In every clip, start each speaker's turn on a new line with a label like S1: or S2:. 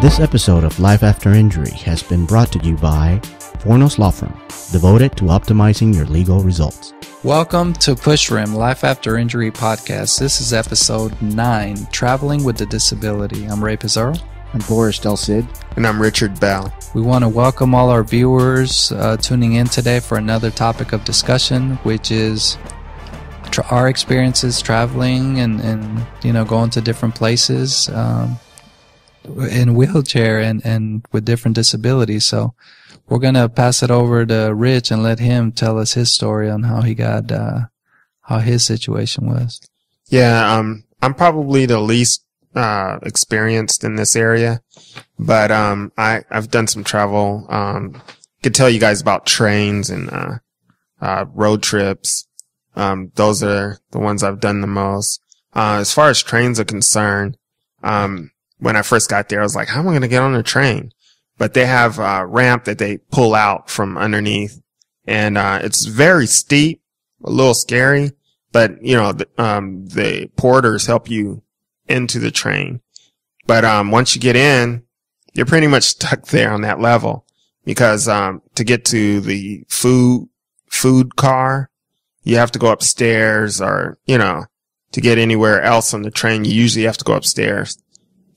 S1: This episode of Life After Injury has been brought to you by Fornos Law Firm, devoted to optimizing your legal results.
S2: Welcome to Push Rim Life After Injury podcast. This is episode 9, Traveling with a Disability. I'm Ray Pizarro.
S3: I'm Boris Del Cid.
S4: And I'm Richard Bell.
S2: We want to welcome all our viewers tuning in today for another topic of discussion, which is our experiences traveling and going to different places in wheelchair and with different disabilities. So we're going to pass it over to Rich and let him tell us his story on how he got, how his situation was.
S4: Yeah, I'm probably the least experienced in this area, but I've done some travel. Could tell you guys about trains and road trips. Those are the ones I've done the most. As far as trains are concerned, when I first got there, I was like, how am I going to get on a train? But they have a ramp that they pull out from underneath, and it's very steep, a little scary, but the porters help you into the train. But once you get in, you're pretty much stuck there on that level, because to get to the food car, you have to go upstairs, or to get anywhere else on the train, you usually have to go upstairs.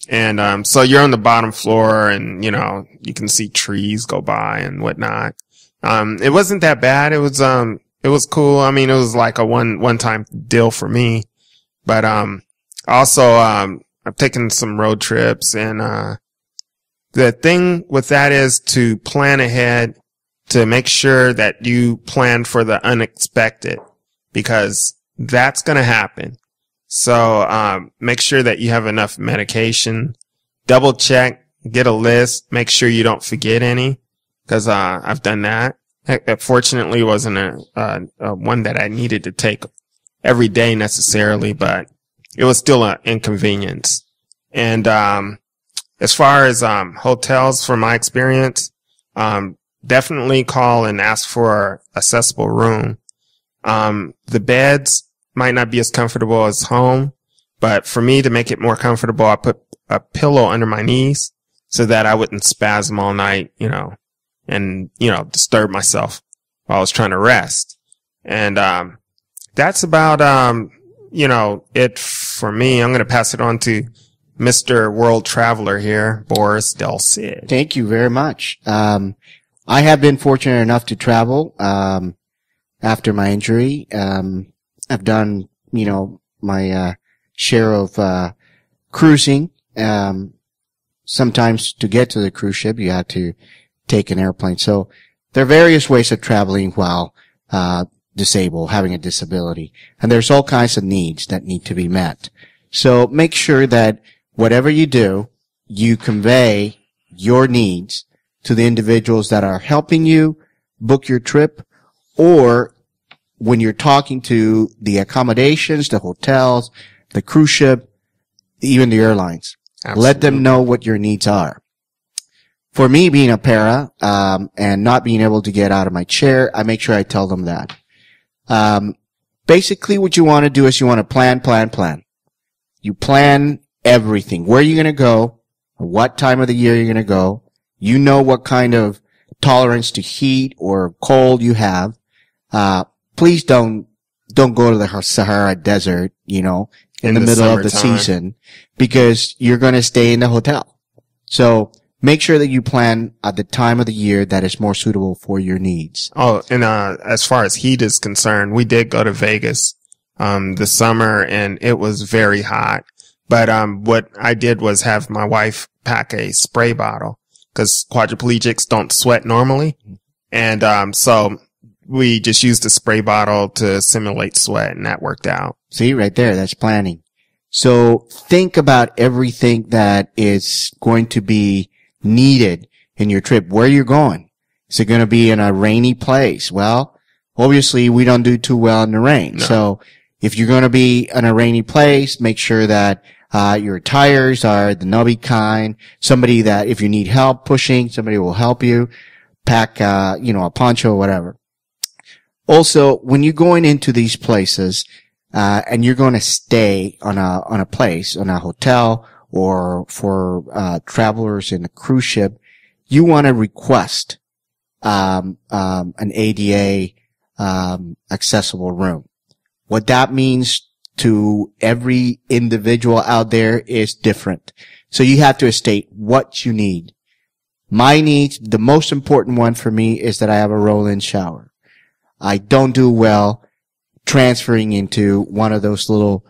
S4: And so you're on the bottom floor, and you can see trees go by and whatnot. It wasn't that bad. It was cool. I mean, it was like a one-time deal for me. But also I've taken some road trips, and the thing with that is to plan ahead, to make sure that you plan for the unexpected, because that's going to happen. So make sure that you have enough medication. Double check, get a list, make sure you don't forget any, because I've done that. Fortunately, it wasn't a one that I needed to take every day necessarily, but it was still an inconvenience. And as far as hotels, from my experience, definitely call and ask for an accessible room. The beds might not be as comfortable as home, but for me to make it more comfortable, I put a pillow under my knees so that I wouldn't spasm all night, and disturb myself while I was trying to rest. And that's about it for me. I'm going to pass it on to Mr. World Traveler here, Boris Del Cid.
S3: Thank you very much. I have been fortunate enough to travel after my injury. I've done, my share of cruising. Sometimes to get to the cruise ship, you have to take an airplane. So there are various ways of traveling while disabled, having a disability. And there's all kinds of needs that need to be met. So make sure that whatever you do, you convey your needs to the individuals that are helping you book your trip, or when you're talking to the accommodations, the hotels, the cruise ship, even the airlines. Absolutely. Let them know what your needs are. For me, being a para, and not being able to get out of my chair, I make sure I tell them that. Basically what you want to do is you want to plan. You plan everything. Where you're going to go, what time of the year you're going to go. You know what kind of tolerance to heat or cold you have. Please don't go to the Sahara Desert, in the middle of the season, because you're going to stay in the hotel. So make sure that you plan at the time of the year that is more suitable for your needs.
S4: Oh, and as far as heat is concerned, we did go to Vegas this summer, and it was very hot. But what I did was have my wife pack a spray bottle, because quadriplegics don't sweat normally. And so we just used a spray bottle to simulate sweat, and that worked out.
S3: See, right there, that's planning. So think about everything that is going to be needed in your trip. Where you're going. Is it going to be in a rainy place? Well, obviously we don't do too well in the rain. No. So if you're going to be in a rainy place, make sure that your tires are the nubby kind. Somebody that if you need help pushing, somebody will help you. Pack, a poncho or whatever. Also, when you're going into these places, and you're going to stay on a place, on a hotel or for travelers in a cruise ship, you want to request an ADA accessible room. What that means to every individual out there is different. So you have to state what you need. My needs, the most important one for me is that I have a roll-in shower. I don't do well transferring into one of those little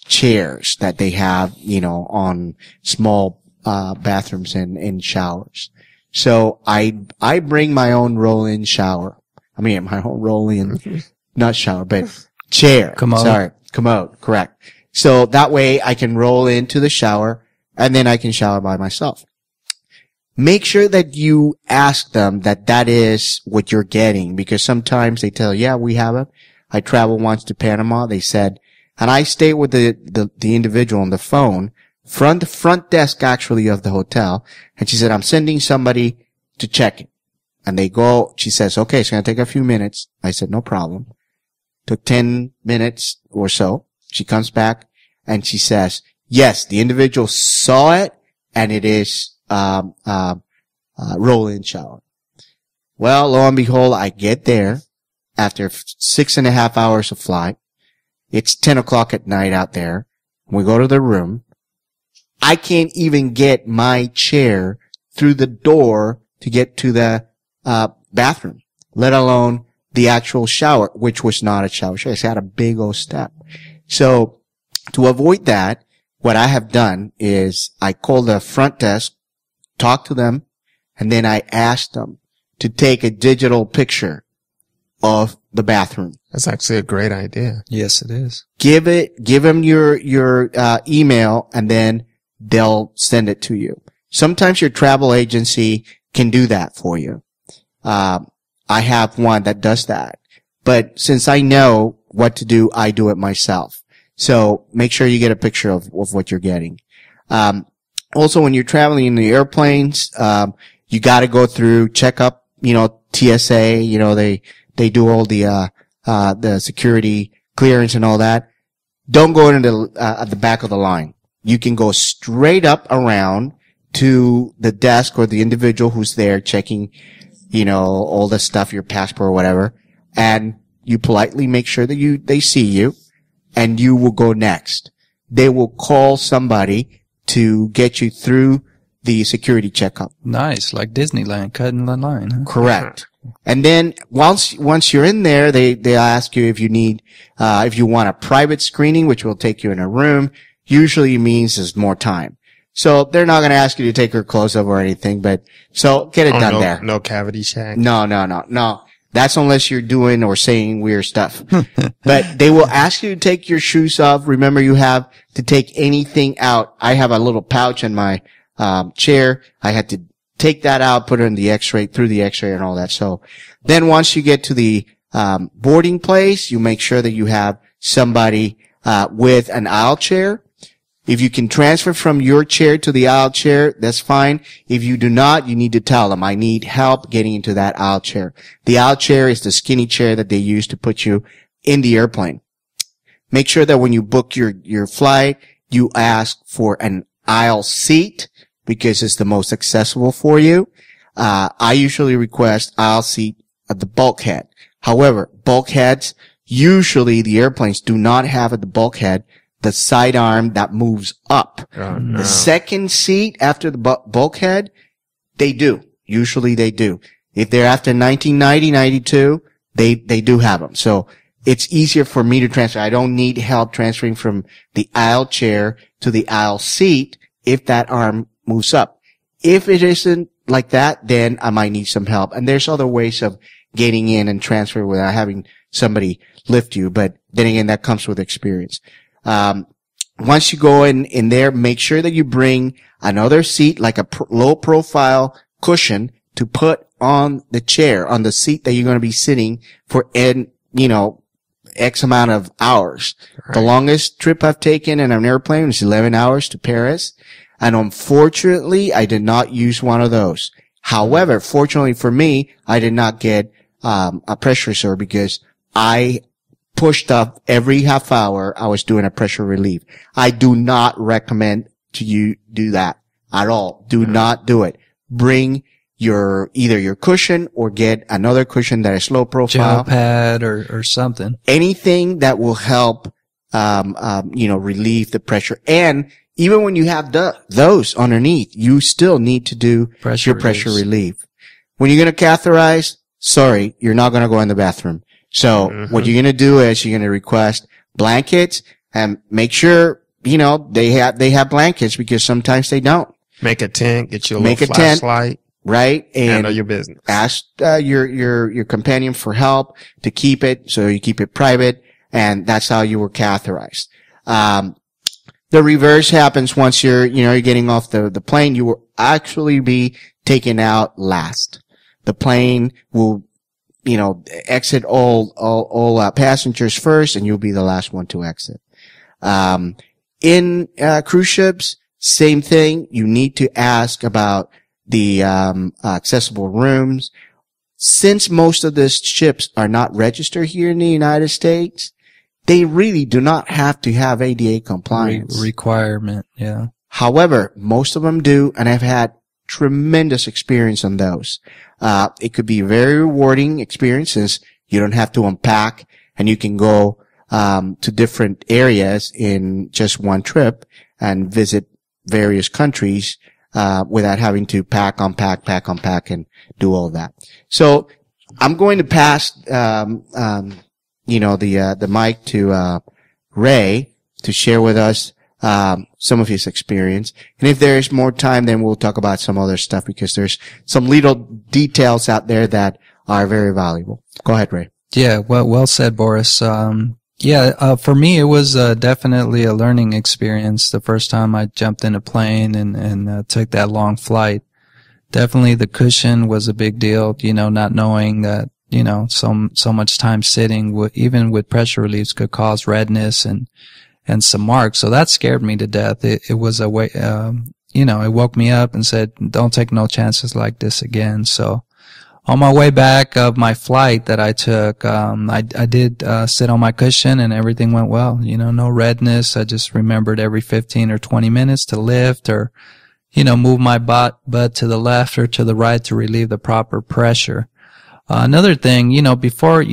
S3: chairs that they have, on small bathrooms and showers. So I bring my own roll-in shower. I mean, my own roll-in, not shower, but chair. Commode, correct. So that way I can roll into the shower and then I can shower by myself. Make sure that you ask them that is what you're getting, because sometimes they tell, yeah, we have it. I traveled once to Panama. They said, and I stayed with the individual on the phone, front desk actually of the hotel. And she said, I'm sending somebody to check it. And they go, she says, okay, it's going to take a few minutes. I said, no problem. Took 10 minutes or so. She comes back and she says, yes, the individual saw it and it is, roll-in shower. Well, lo and behold, I get there after 6.5 hours of flight. It's 10 o'clock at night out there. We go to the room. I can't even get my chair through the door to get to the, bathroom, let alone the actual shower, which was not a shower. It had a big old step. So to avoid that, what I have done is I call the front desk, talk to them, and then I ask them to take a digital picture of the bathroom.
S4: That's actually a great idea.
S2: Yes, it is.
S3: Give them your email, and then they'll send it to you. Sometimes your travel agency can do that for you. I have one that does that. But since I know what to do, I do it myself. So make sure you get a picture of what you're getting. Also, when you're traveling in the airplanes, you got to go through, check up, TSA, they do all the security clearance and all that. Don't go into at the back of the line. You can go straight up around to the desk or the individual who's there checking, all the stuff, your passport or whatever. And you politely make sure that they see you, and you will go next. They will call somebody to get you through the security checkup.
S2: Nice, like Disneyland, cutting the line. Huh?
S3: Correct. And then once you're in there, they ask you if you need, if you want a private screening, which will take you in a room. Usually means there's more time. So they're not going to ask you to take your clothes off or anything, but so get it done there.
S4: No cavity check.
S3: No. That's unless you're doing or saying weird stuff. But they will ask you to take your shoes off. Remember, you have to take anything out. I have a little pouch in my chair. I had to take that out, put it in the x-ray, through the x-ray and all that. So then once you get to the boarding place, you make sure that you have somebody with an aisle chair. If you can transfer from your chair to the aisle chair, that's fine. If you do not, you need to tell them, I need help getting into that aisle chair. The aisle chair is the skinny chair that they use to put you in the airplane. Make sure that when you book your flight, you ask for an aisle seat because it's the most accessible for you. I usually request aisle seat at the bulkhead. However, bulkheads, usually the airplanes do not have at the bulkhead the sidearm that moves up.
S4: Oh, no.
S3: The second seat after the bulkhead, they do. Usually they do. If they're after 1990, 92, they do have them. So it's easier for me to transfer. I don't need help transferring from the aisle chair to the aisle seat if that arm moves up. If it isn't like that, then I might need some help. And there's other ways of getting in and transfer without having somebody lift you. But then again, that comes with experience. Once you go in there, make sure that you bring another seat, like a low profile cushion to put on the chair, on the seat that you're going to be sitting for, X amount of hours. Right. The longest trip I've taken in an airplane was 11 hours to Paris. And unfortunately, I did not use one of those. However, fortunately for me, I did not get, a pressure sore because I pushed up every half hour. I was doing a pressure relief. I do not recommend to do that at all. Do not do it. Bring either your cushion or get another cushion that is low profile.
S2: Gel pad or something.
S3: Anything that will help, relieve the pressure. And even when you have those underneath, you still need to do your pressure relief. When you're going to catheterize, sorry, you're not going to go in the bathroom. So what you're going to do is you're going to request blankets and make sure, they have blankets because sometimes they don't.
S4: Make a tent, get you a little flashlight.
S3: Right? And
S4: handle your business.
S3: Ask, your companion for help to keep it, so you keep it private, and that's how you were catheterized. The reverse happens once you're getting off the plane. You will actually be taken out last. The plane will, exit all passengers first, and you'll be the last one to exit. In cruise ships, same thing. You need to ask about the accessible rooms. Since most of these ships are not registered here in the United States, they really do not have to have ADA compliance
S2: requirement. Yeah.
S3: However, most of them do, and I've had tremendous experience on those. It could be a very rewarding experience since you don't have to unpack and you can go to different areas in just one trip and visit various countries without having to unpack, and do all that. So I'm going to pass, the mic to, Ray to share with us, some of his experience. And if there is more time, then we'll talk about some other stuff because there's some little details out there that are very valuable. Go ahead, Ray.
S2: Yeah. Well said, Boris. For me, it was definitely a learning experience the first time I jumped in a plane and took that long flight. Definitely the cushion was a big deal, not knowing that, so much time sitting, even with pressure reliefs, could cause redness and some marks. So that scared me to death. It was a way, it woke me up and said, don't take no chances like this again. So, on my way back of my flight that I took, I did sit on my cushion and everything went well. No redness. I just remembered every 15 or 20 minutes to lift or, move my butt to the left or to the right to relieve the proper pressure. Another thing, before,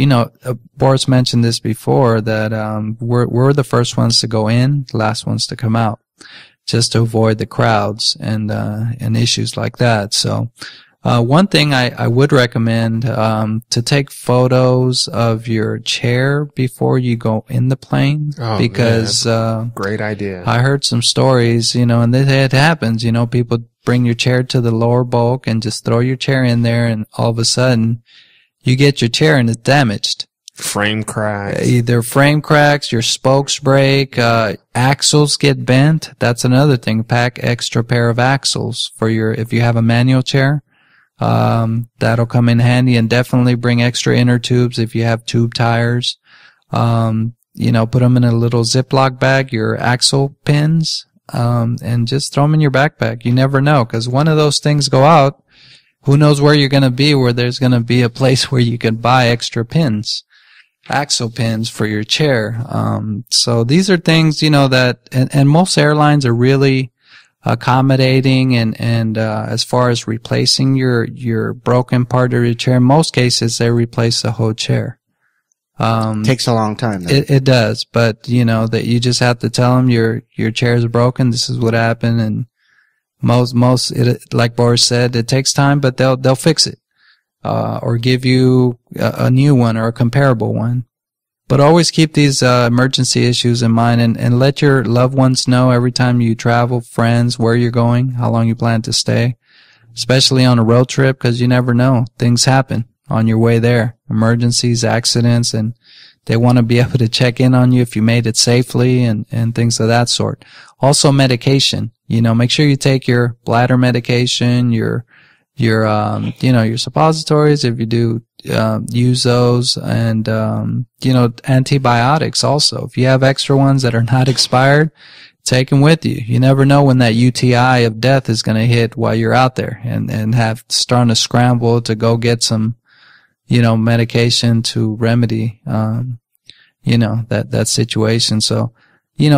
S2: Boris mentioned this before that, we're the first ones to go in, the last ones to come out, just to avoid the crowds and issues like that. So, one thing I would recommend, to take photos of your chair before you go in the plane. Because,
S4: great idea.
S2: I heard some stories, and it happens, people bring your chair to the lower bulk and just throw your chair in there and all of a sudden you get your chair and it's damaged.
S4: Frame cracks.
S2: Either frame cracks, your spokes break, axles get bent. That's another thing. Pack extra pair of axles if you have a manual chair. That'll come in handy, and definitely bring extra inner tubes if you have tube tires. Put them in a little Ziploc bag, your axle pins, and just throw them in your backpack. You never know, because one of those things go out. Who knows where you're going to be, where there's going to be a place where you can buy extra pins, axle pins for your chair. So these are things, that, and most airlines are really accommodating and as far as replacing your broken part of your chair. In most cases, they replace the whole chair.
S3: Takes a long time, though.
S2: It does, but that you just have to tell them your chair is broken. This is what happened, and like Boris said, it takes time, but they'll fix it, or give you a new one or a comparable one. But always keep these emergency issues in mind, and let your loved ones know every time you travel, friends, where you're going, how long you plan to stay, especially on a road trip, because you never know. Things happen on your way there, emergencies, accidents, and they want to be able to check in on you if you made it safely and things of that sort. Also medication, make sure you take your bladder medication, your suppositories if you do use those, and antibiotics also. If you have extra ones that are not expired, take them with you. You never know when that UTI of death is going to hit while you're out there, and starting to scramble to go get some medication to remedy that situation. So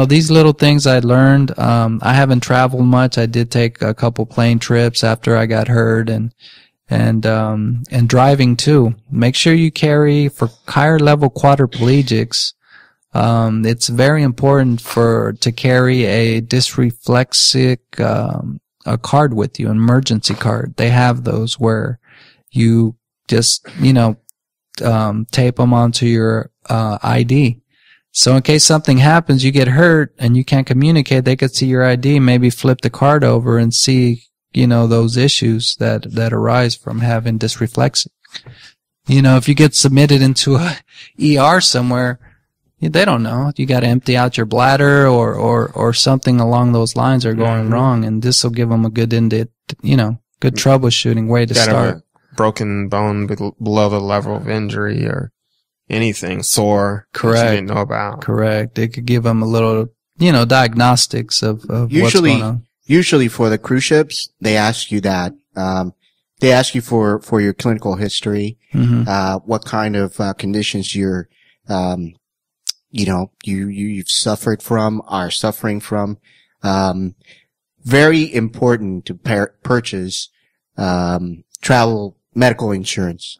S2: these little things I learned. I haven't traveled much. I did take a couple plane trips after I got hurt, and driving too. Make sure you carry, for higher level quadriplegics, it's very important to carry a dysreflexic, a card with you, an emergency card. They have those where you just, tape them onto your, ID. So in case something happens, you get hurt and you can't communicate, they could see your ID, maybe flip the card over and see, those issues that arise from having dysreflexic. If you get submitted into a ER somewhere, they don't know. You got to empty out your bladder or something along those lines are going wrong, and this will give them a good good troubleshooting way to start.
S4: A broken bone below the level of injury or anything sore.
S2: Correct.
S4: That you didn't know about.
S2: Correct. It could give them a little, diagnostics of what's going on.
S3: Usually for the cruise ships, they ask you that. They ask you for your clinical history, what kind of conditions you've suffered from, are suffering from. Very important to purchase travel medical insurance.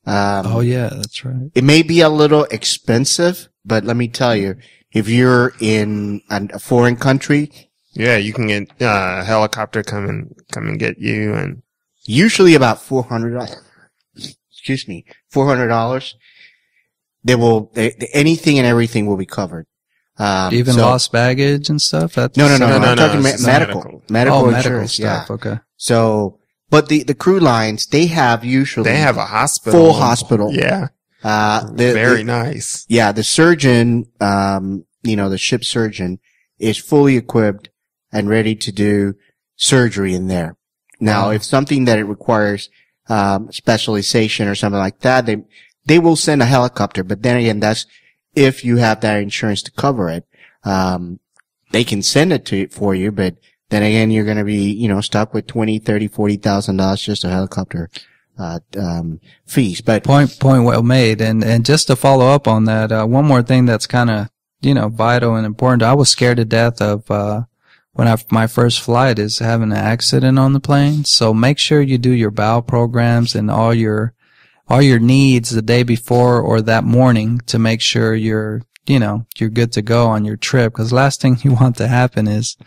S2: Oh yeah, that's right.
S3: It may be a little expensive, but let me tell you, if you're in a foreign country,
S4: yeah, you can get a helicopter come and get you, and
S3: usually about $400. Excuse me, $400. Anything and everything will be covered.
S2: Even lost baggage and stuff.
S3: No. I'm talking medical insurance.
S2: Stuff.
S3: Yeah.
S2: Okay.
S3: So, but the crew lines, they have a hospital, full hospital.
S4: Yeah. Very nice.
S3: Yeah. The surgeon, the ship surgeon is fully equipped and ready to do surgery in there. Now, if something that it requires, specialization or something like that, they will send a helicopter, but then again, that's if you have that insurance to cover it. They can send it for you, but then again, you're going to be, stuck with $20,000, $30,000, $40,000 just a helicopter, fees. But
S2: point well made. And just to follow up on that, one more thing that's kind of, vital and important. I was scared to death of, my first flight is having an accident on the plane. So make sure you do your bowel programs and all your needs the day before or that morning to make sure you're good to go on your trip. Cause last thing you want to happen is,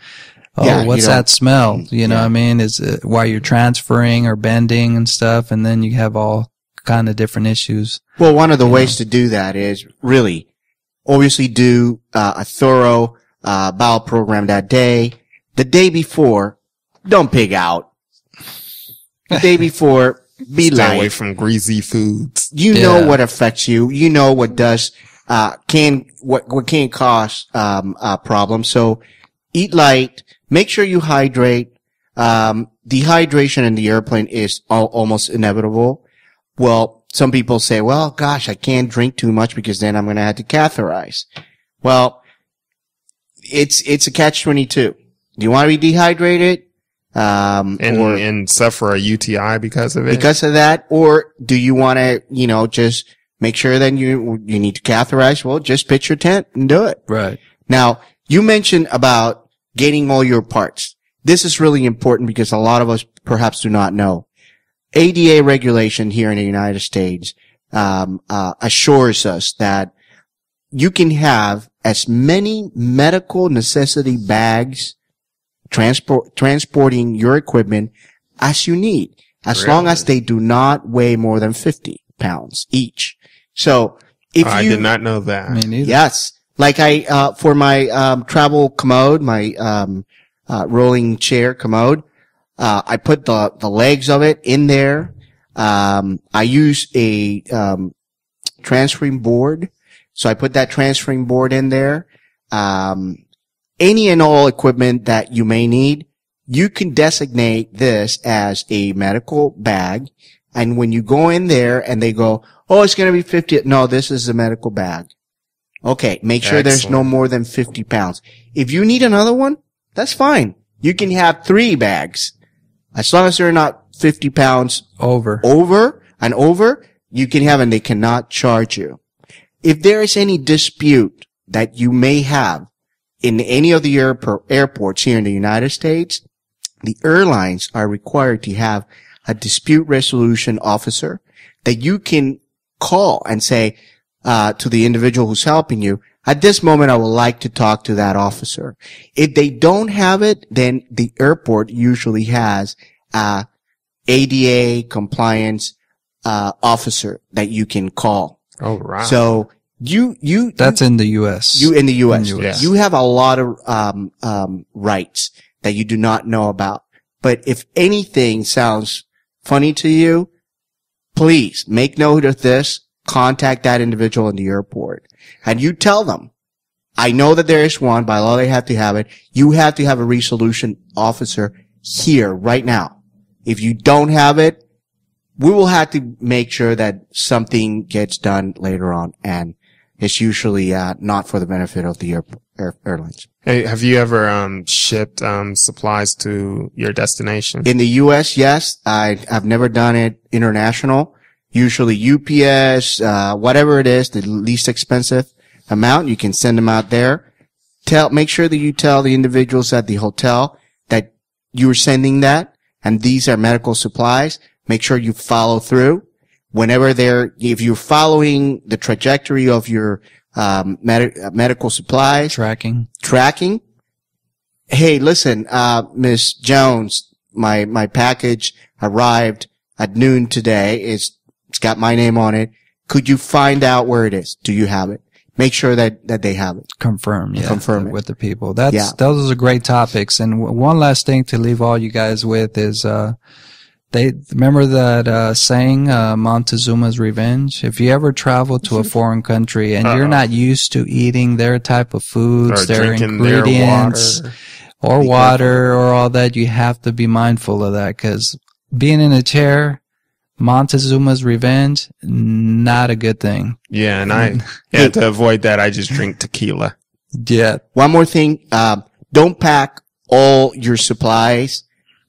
S2: what's that smell? You know what I mean? Is while you're transferring or bending and stuff. And then you have all kind of different issues.
S3: Well, one of the ways to do that is really obviously do a thorough bowel program that day. The day before, don't pig out. The day before, be light.
S4: Stay away from greasy foods.
S3: You know what affects you. You know what does can cause problems. So eat light. Make sure you hydrate. Dehydration in the airplane is almost inevitable. Well, some people say, well, gosh, I can't drink too much because then I'm going to have to catheterize. Well, it's a catch-22. Do you want to be dehydrated?
S4: And suffer a UTI because of it?
S3: Because of that? Or do you want to, just make sure that you need to catheterize? Well, just pitch your tent and do it.
S2: Right.
S3: Now, you mentioned about getting all your parts. This is really important because a lot of us perhaps do not know. ADA regulation here in the United States, assures us that you can have as many medical necessity bags transporting your equipment as you need, as long as they do not weigh more than 50 pounds each. So
S4: I did not know that.
S2: Me neither.
S3: Yes. Like for my, travel commode, my, rolling chair commode, I put the legs of it in there. I use a, transferring board. So I put that transferring board in there. Any and all equipment that you may need, you can designate this as a medical bag. And when you go in there and they go, oh, it's going to be 50. No, this is a medical bag. Okay. Make sure there's no more than 50 pounds. If you need another one, that's fine. You can have 3 bags. As long as they're not 50 pounds over, you can have, and they cannot charge you. If there is any dispute that you may have, in any of the airports here in the United States, the airlines are required to have a dispute resolution officer that you can call and say, to the individual who's helping you, at this moment, I would like to talk to that officer. If they don't have it, then the airport usually has a ADA compliance officer that you can call.
S4: Oh, right.
S3: So
S2: that's in the U.S.
S3: in the U.S.
S2: In the US.
S3: You have a lot of rights that you do not know about. But if anything sounds funny to you, please make note of this. Contact that individual in the airport. And you tell them, I know that there is one, by law they have to have it. You have to have a resolution officer here right now. If you don't have it, we will have to make sure that something gets done later on. And it's usually not for the benefit of the airlines.
S4: Hey, have you ever shipped supplies to your destination?
S3: In the U.S., yes. I've never done it international. Usually UPS, whatever it is, the least expensive amount, you can send them out there. Make sure that you tell the individuals at the hotel that you're sending that, and these are medical supplies. Make sure you follow through. If you're following the trajectory of your, medical supplies.
S2: Tracking.
S3: Hey, listen, Miss Jones, my package arrived at noon today. It's got my name on it. Could you find out where it is? Do you have it? Make sure that they have it.
S2: Confirm it
S3: with
S2: the people. Those are great topics. And one last thing to leave all you guys with is, they remember that saying, Montezuma's Revenge. If you ever travel to a foreign country and you're not used to eating their type of foods, their ingredients, or water, or all that, you have to be mindful of that, because being in a chair, Montezuma's Revenge, not a good thing.
S4: Yeah, and to avoid that, I just drink tequila.
S2: Yeah.
S3: One more thing, don't pack all your supplies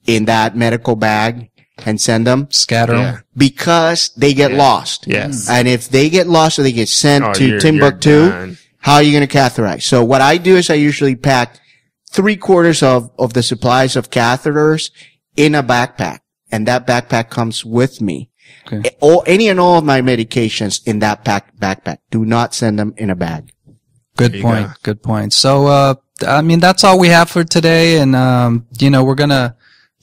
S3: in that medical bag and send them.
S2: Scatter them.
S3: Because they get lost.
S4: Yes.
S3: And if they get lost or they get sent to Timbuktu, how are you going to catheterize? So what I do is I usually pack 3/4 of the supplies of catheters in a backpack. And that backpack comes with me.
S2: Okay.
S3: Any and all of my medications in that backpack. Do not send them in a bag.
S2: Good point. So, that's all we have for today. And, we're going to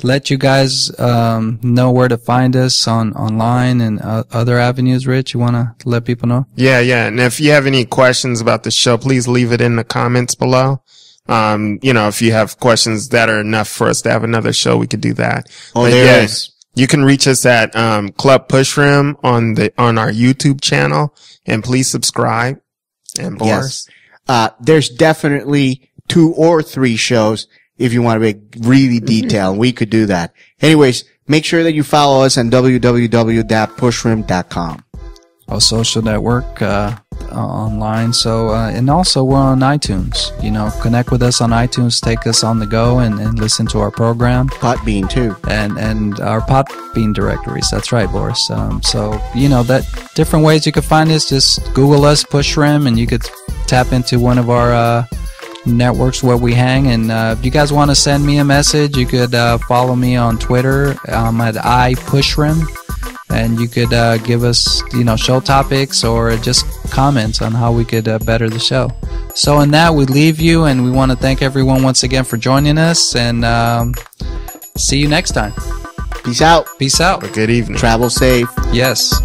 S2: let you guys, know where to find us online and other avenues. Rich, you want to let people know?
S4: Yeah. And if you have any questions about the show, please leave it in the comments below. If you have questions that are enough for us to have another show, we could do that.
S3: There is.
S4: You can reach us at, Club Pushrim on our YouTube channel, and please subscribe. And Boris.
S3: Yes. There's definitely 2 or 3 shows if you want to make really detailed. We could do that. Anyways, make sure that you follow us on www.pushrim.com.
S2: Our social network, online. So, and also we're on iTunes. Connect with us on iTunes, take us on the go and listen to our program.
S3: Podbean too.
S2: And our Podbean directories. That's right, Boris. That different ways you can find us. Just Google us, Pushrim, and you could tap into one of our, networks where we hang. And, if you guys want to send me a message, you could, follow me on Twitter, at iPushrim. And you could give us, show topics or just comments on how we could better the show. So in that, we leave you, and we want to thank everyone once again for joining us, and see you next time.
S3: Peace out.
S2: Peace out.
S4: Good evening.
S3: Travel safe.
S2: Yes.